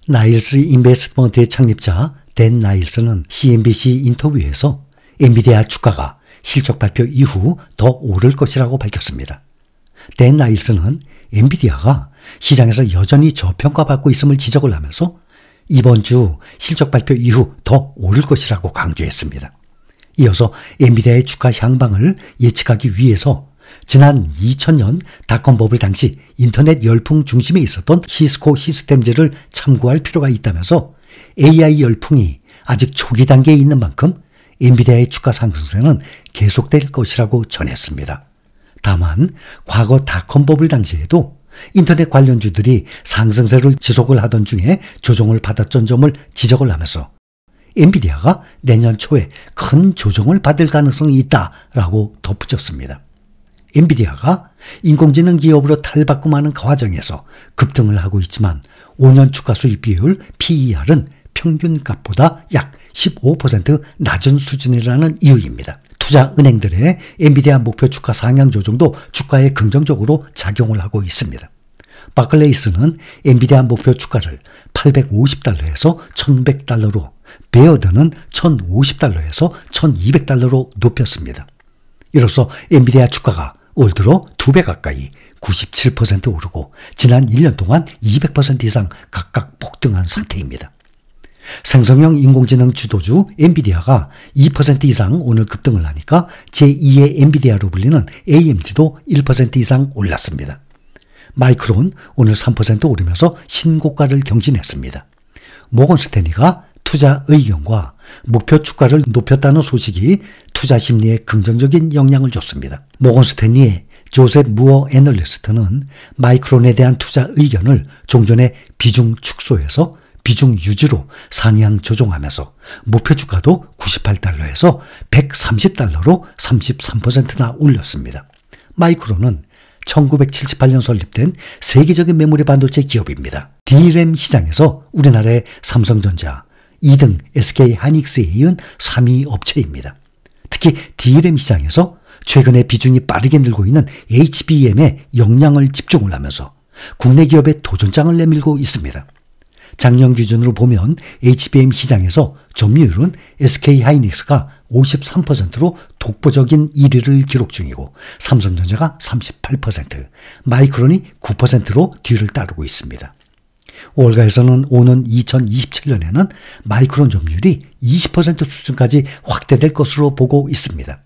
나일스 인베스트먼트의 창립자 댄 나일스는 CNBC 인터뷰에서 엔비디아 주가가 실적 발표 이후 더 오를 것이라고 밝혔습니다. 댄 나일스는 엔비디아가 시장에서 여전히 저평가받고 있음을 지적을 하면서 이번 주 실적 발표 이후 더 오를 것이라고 강조했습니다. 이어서 엔비디아의 주가 향방을 예측하기 위해서 지난 2000년 닷컴 버블 당시 인터넷 열풍 중심에 있었던 시스코 시스템즈를 참고할 필요가 있다면서 AI 열풍이 아직 초기 단계에 있는 만큼 엔비디아의 주가 상승세는 계속될 것이라고 전했습니다. 다만 과거 닷컴 버블 당시에도 인터넷 관련주들이 상승세를 지속을 하던 중에 조정을 받았던 점을 지적을 하면서 엔비디아가 내년 초에 큰 조정을 받을 가능성이 있다라고 덧붙였습니다. 엔비디아가 인공지능 기업으로 탈바꿈하는 과정에서 급등을 하고 있지만 5년 주가 수익 비율 PER은 평균값보다 약 15% 낮은 수준이라는 이유입니다. 투자 은행들의 엔비디아 목표 주가 상향 조정도 주가에 긍정적으로 작용을 하고 있습니다. 바클레이스는 엔비디아 목표 주가를 850달러에서 1100달러로, 베어드는 1050달러에서 1200달러로 높였습니다. 이로써 엔비디아 주가가 올 들어 2배 가까이 97% 오르고 지난 1년 동안 200% 이상 각각 폭등한 상태입니다. 생성형 인공지능 주도주 엔비디아가 2% 이상 오늘 급등을 하니까 제2의 엔비디아로 불리는 AMD도 1% 이상 올랐습니다. 마이크론 오늘 3% 오르면서 신고가를 경신했습니다. 모건 스탠리가 투자 의견과 목표 주가를 높였다는 소식이 투자 심리에 긍정적인 영향을 줬습니다. 모건 스탠리의 조셉 무어 애널리스트는 마이크론에 대한 투자 의견을 종전에 비중 축소해서 비중 유지로 상향 조정하면서 목표 주가도 98달러에서 130달러로 33%나 올렸습니다. 마이크론은 1978년 설립된 세계적인 메모리 반도체 기업입니다. D램 시장에서 우리나라의 삼성전자, 2등 SK하이닉스에 이은 3위 업체입니다. 특히 D램 시장에서 최근에 비중이 빠르게 늘고 있는 HBM에 역량을 집중을 하면서 국내 기업의 도전장을 내밀고 있습니다. 작년 기준으로 보면 HBM 시장에서 점유율은 SK하이닉스가 53%로 독보적인 1위를 기록 중이고 삼성전자가 38%, 마이크론이 9%로 뒤를 따르고 있습니다. 월가에서는 오는 2027년에는 마이크론 점유율이 20% 수준까지 확대될 것으로 보고 있습니다.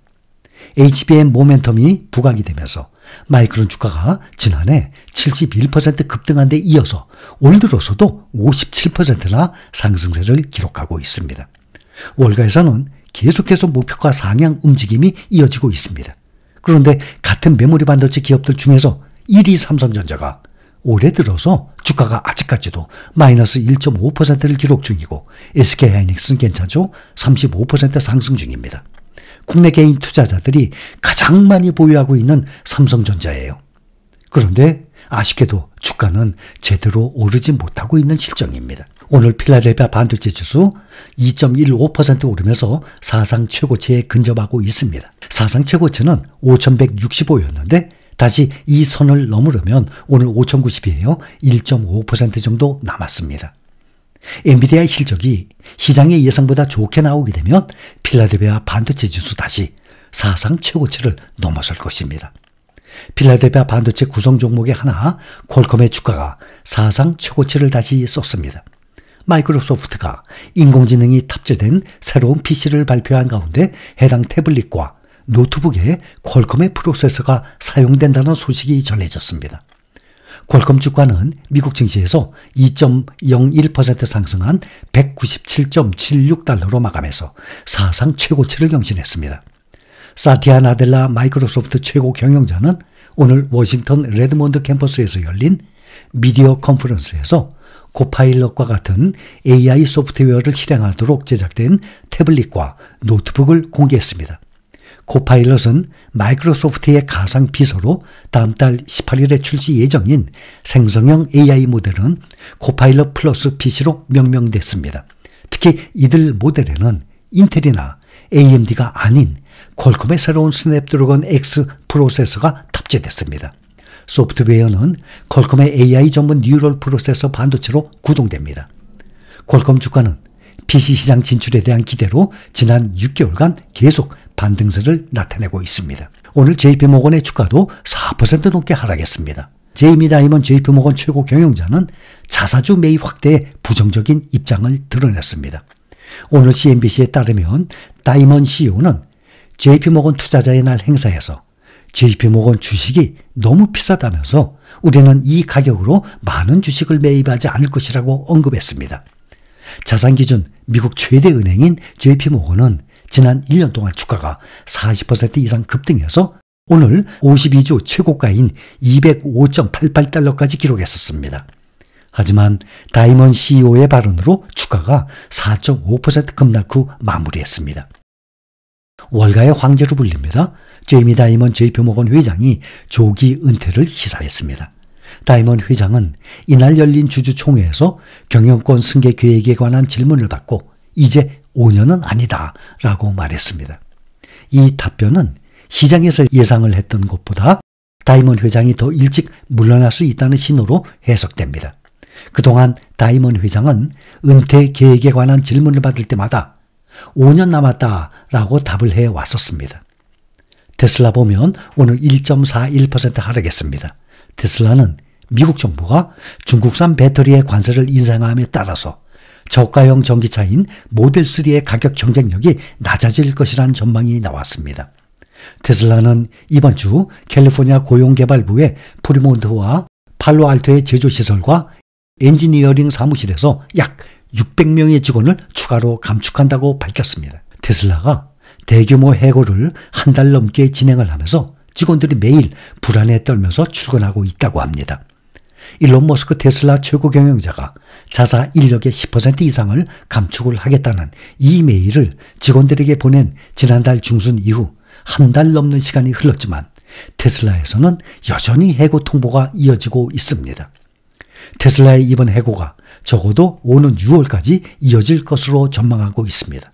HBM 모멘텀이 부각이 되면서 마이크론 주가가 지난해 71% 급등한 데 이어서 올 들어서도 57%나 상승세를 기록하고 있습니다. 월가에서는 계속해서 목표가 상향 움직임이 이어지고 있습니다. 그런데 같은 메모리 반도체 기업들 중에서 1위 삼성전자가 올해 들어서 주가가 아직까지도 마이너스 1.5%를 기록 중이고 SK하이닉스는 괜찮죠? 35% 상승 중입니다. 국내 개인 투자자들이 가장 많이 보유하고 있는 삼성전자예요. 그런데 아쉽게도 주가는 제대로 오르지 못하고 있는 실정입니다. 오늘 필라델피아 반도체 지수 2.15% 오르면서 사상 최고치에 근접하고 있습니다. 사상 최고치는 5165였는데 다시 이 선을 넘으려면 오늘 5090이에요. 1.5% 정도 남았습니다. 엔비디아의 실적이 시장의 예상보다 좋게 나오게 되면 필라델피아 반도체 지수 다시 사상 최고치를 넘어설 것입니다. 필라델피아 반도체 구성 종목의 하나 퀄컴의 주가가 사상 최고치를 다시 썼습니다. 마이크로소프트가 인공지능이 탑재된 새로운 PC를 발표한 가운데 해당 태블릿과 노트북에 퀄컴의 프로세서가 사용된다는 소식이 전해졌습니다. 퀄컴 주가는 미국 증시에서 2.01% 상승한 197.76달러로 마감해서 사상 최고치를 경신했습니다. 사티아 나델라 마이크로소프트 최고 경영자는 오늘 워싱턴 레드몬드 캠퍼스에서 열린 미디어 컨퍼런스에서 코파일럿과 같은 AI 소프트웨어를 실행하도록 제작된 태블릿과 노트북을 공개했습니다. 코파일럿은 마이크로소프트의 가상 비서로 다음 달 18일에 출시 예정인 생성형 AI 모델은 코파일럿 플러스 PC로 명명됐습니다. 특히 이들 모델에는 인텔이나 AMD가 아닌 퀄컴의 새로운 스냅드래곤 X 프로세서가 탑재됐습니다. 소프트웨어는 퀄컴의 AI 전문 뉴럴 프로세서 반도체로 구동됩니다. 퀄컴 주가는 PC 시장 진출에 대한 기대로 지난 6개월간 계속 반등세를 나타내고 있습니다. 오늘 JP모건의 주가도 4% 넘게 하락했습니다. 제이미 다이먼 JP모건 최고 경영자는 자사주 매입 확대에 부정적인 입장을 드러냈습니다. 오늘 CNBC에 따르면 다이먼 CEO는 JP모건 투자자의 날 행사에서 JP모건 주식이 너무 비싸다면서 우리는 이 가격으로 많은 주식을 매입하지 않을 것이라고 언급했습니다. 자산기준 미국 최대 은행인 JP모건은 지난 1년 동안 주가가 40% 이상 급등해서 오늘 52주 최고가인 205.88달러까지 기록했었습니다. 하지만 다이먼 CEO의 발언으로 주가가 4.5% 급락 후 마무리했습니다. 월가의 황제로 불립니다. 제이미 다이먼 JP모건 회장이 조기 은퇴를 시사했습니다. 다이먼 회장은 이날 열린 주주총회에서 경영권 승계 계획에 관한 질문을 받고 이제 5년은 아니다 라고 말했습니다. 이 답변은 시장에서 예상을 했던 것보다 다이먼 회장이 더 일찍 물러날 수 있다는 신호로 해석됩니다. 그동안 다이먼 회장은 은퇴 계획에 관한 질문을 받을 때마다 5년 남았다라고 답을 해왔었습니다. 테슬라 보면 오늘 1.41% 하락했습니다. 테슬라는 미국 정부가 중국산 배터리의 관세를 인상함에 따라서 저가형 전기차인 모델3의 가격 경쟁력이 낮아질 것이란 전망이 나왔습니다. 테슬라는 이번 주 캘리포니아 고용개발부의 프리몬트와 팔로알토의 제조시설과 엔지니어링 사무실에서 약 600명의 직원을 추가로 감축한다고 밝혔습니다. 테슬라가 대규모 해고를 한 달 넘게 진행을 하면서 직원들이 매일 불안에 떨면서 출근하고 있다고 합니다. 일론 머스크 테슬라 최고 경영자가 자사 인력의 10% 이상을 감축을 하겠다는 이메일을 직원들에게 보낸 지난달 중순 이후 한 달 넘는 시간이 흘렀지만 테슬라에서는 여전히 해고 통보가 이어지고 있습니다. 테슬라의 이번 해고가 적어도 오는 6월까지 이어질 것으로 전망하고 있습니다.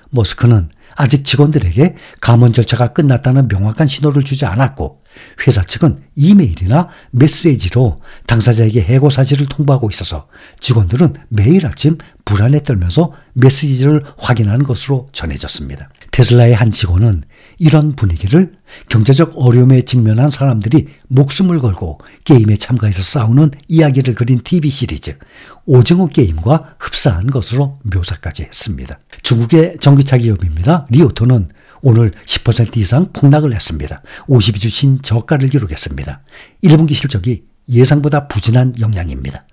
머스크는 아직 직원들에게 감원 절차가 끝났다는 명확한 신호를 주지 않았고 회사 측은 이메일이나 메시지로 당사자에게 해고 사실을 통보하고 있어서 직원들은 매일 아침 불안에 떨면서 메시지를 확인하는 것으로 전해졌습니다. 테슬라의 한 직원은 이런 분위기를 경제적 어려움에 직면한 사람들이 목숨을 걸고 게임에 참가해서 싸우는 이야기를 그린 TV 시리즈 오징어 게임과 흡사한 것으로 묘사까지 했습니다. 중국의 전기차 기업입니다. 리오토는 오늘 10% 이상 폭락을 했습니다. 52주 신저가를 기록했습니다. 1분기 실적이 예상보다 부진한 영향입니다.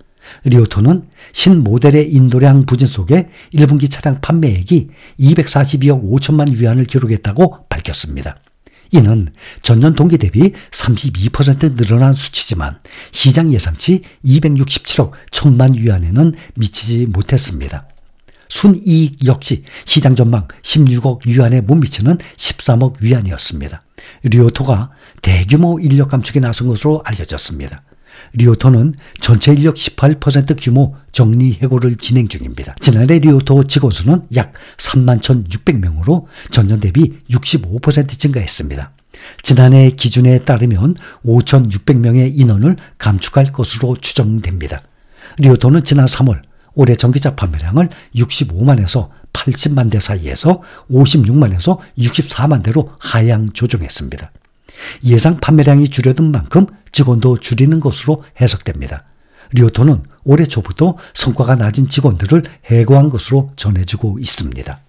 리오토는 신모델의 인도량 부진 속에 1분기 차량 판매액이 242억 5천만 위안을 기록했다고 밝혔습니다. 이는 전년 동기 대비 32% 늘어난 수치지만 시장 예상치 267억 1천만 위안에는 미치지 못했습니다. 순이익 역시 시장 전망 16억 위안에 못 미치는 13억 위안이었습니다. 리오토가 대규모 인력 감축에 나선 것으로 알려졌습니다. 리오토는 전체 인력 18% 규모 정리해고를 진행 중입니다. 지난해 리오토 직원 수는 약 31,600명으로 전년 대비 65% 증가했습니다. 지난해 기준에 따르면 5,600명의 인원을 감축할 것으로 추정됩니다. 리오토는 지난 3월 올해 전기차 판매량을 65만에서 80만 대 사이에서 56만에서 64만 대로 하향 조정했습니다. 예상 판매량이 줄어든 만큼 직원도 줄이는 것으로 해석됩니다. 리오토는 올해 초부터 성과가 낮은 직원들을 해고한 것으로 전해지고 있습니다.